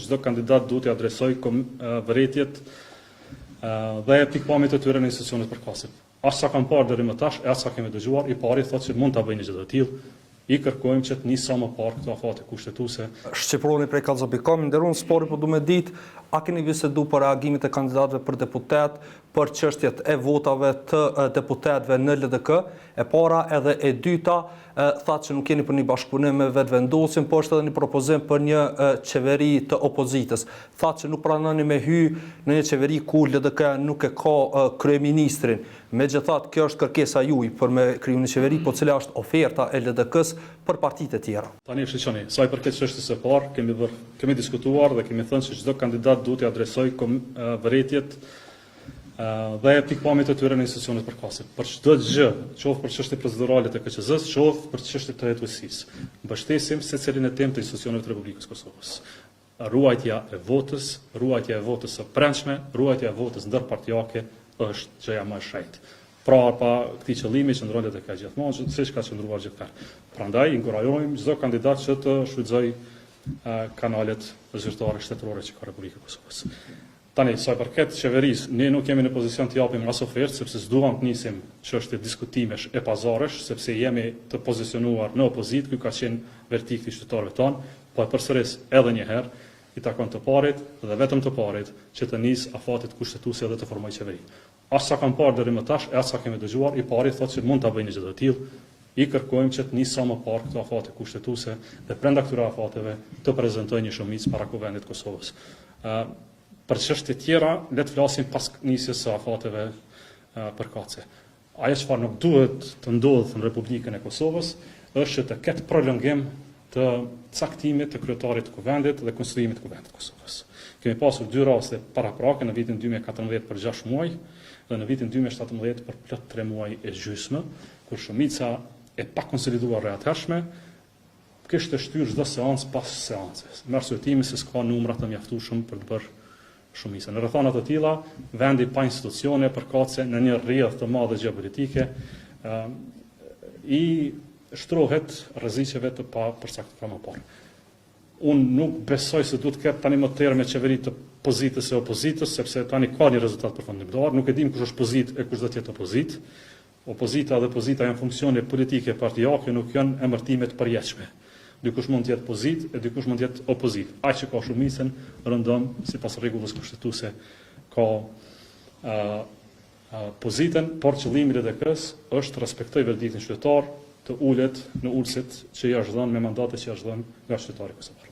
çdo kandidat duhet të adresojë vërejtjet dhe pikpamjet e tyre në institucionet përkatëse. As sa kam parë deri më tash, as sa kemi dëgjuar, i pari thotë se mund ta bëjnë gjë të tillë. I kërkojmë që të nisë sa më parë këto afate kushtetuese. Shqipëroni prej Kallëzobikami, nderuar spori, po du me ditë, a keni bisedu për reagimet e kandidatëve për deputet, për çështjet e votave të deputetëve në LDK, e para edhe e dyta, thatë që nuk keni për një bashkëpunim me vetëvendosin, po është edhe një propozim për një qeveri të opozitës. Thatë që nuk pranoni me hy në një qeveri ku LDK nuk e ka kryeministrin. Megjithatë, kjo është kërkesa juaj për me kriju një qeveri, po cila është oferta e LDK-s për partitë e tjera. Tani shqyqoni, sa i përket çështjes së parë, kemi diskutuar dhe kemi thënë se çdo kandidat duhet të adresojë vërejtjet dhe pikpamjet e tyre në institucionet përkatëse. Për çdo gjë, qoftë për çështje procedurale të KQZ-s, qoftë për çështje të hetuesisë. Mbështesim secilin e temë të institucioneve të Republikës Kosovës. Ruajtja e votës së brendshme, ruajtja e votës ndërpartijake është gjëja më e shenjtë. Pra pa këtij qëllimi që ndronet e ka gjithmonë, siç ka qëndruar gjithmonë. Prandaj inkurajojmë çdo kandidat që të shfrytëzojë kanalet zyrtare shtetërore që ka Republika e Kosovës. Tani, sa i përket qeverisë, ne nuk jemi në pozicion të japim as ofertë, sepse s'duam të nisim çështje diskutimesh e pazarësh, sepse jemi të pozicionuar në opozitë, ky ka qenë verdikti i qytetarëve tonë, po e përsëris edhe një herë, i takon të parit dhe vetëm të parit që të nisë afatet kushtetuese dhe të formojë qeveri. As sa kam parë deri më tash, as sa kemi dëgjuar, i pari thotë se mund ta bëjnë gjë të tillë. I kërkojmë që të nisë sa më parë këto afate kushtetuese dhe brenda këtyre afateve të prezantojë një shumicë para Kuvendit të Kosovës. Për çështje tjera, le të flasim pas nisjes së afateve përkatëse. Ajo çfarë nuk duhet të ndodhë në Republikën e Kosovës është që të ketë prolongim të caktimit të kryetarit të Kuvendit dhe konstituimit të Kuvendit të Kosovës. Kemi pasur dy raste paraprake në vitin 2014 për 6 muaj dhe në vitin 2017 për plot 3 muaj e gjysmë, kur shumica e pakonsoliduar e atëhershme kishte shtyrë çdo seancë pas seancës. Me arsyetimin se s'ka numra të mjaftueshëm për të bërë shumicën. Në rrethana të tilla, vendi pa institucione përkatëse në një rrjedh të madh gjeopolitike i shtrohet rreziqeve të pa përcaktuara më parë. Unë nuk besoj se duhet të ketë tani më tërë me qeveri të pozitës e opozitës, sepse tani ka një rezultat përfundimtar, nuk e dim kush është pozitë e kush do të jetë opozitë. Opozita dhe pozita janë funksione politike partijake, nuk janë emërtime të përjetshme. Dikush mund të jetë pozitë e dikush mund të jetë opozitë. Ai që ka shumicën rëndom sipas rregullës kushtetuese ka pozitën, por qëllimi i LDK-s është të respektojë verdiktin qytetar, të ulet në ulësit që i është dhënë me mandatet që i është dhënë nga qytetari kosovar.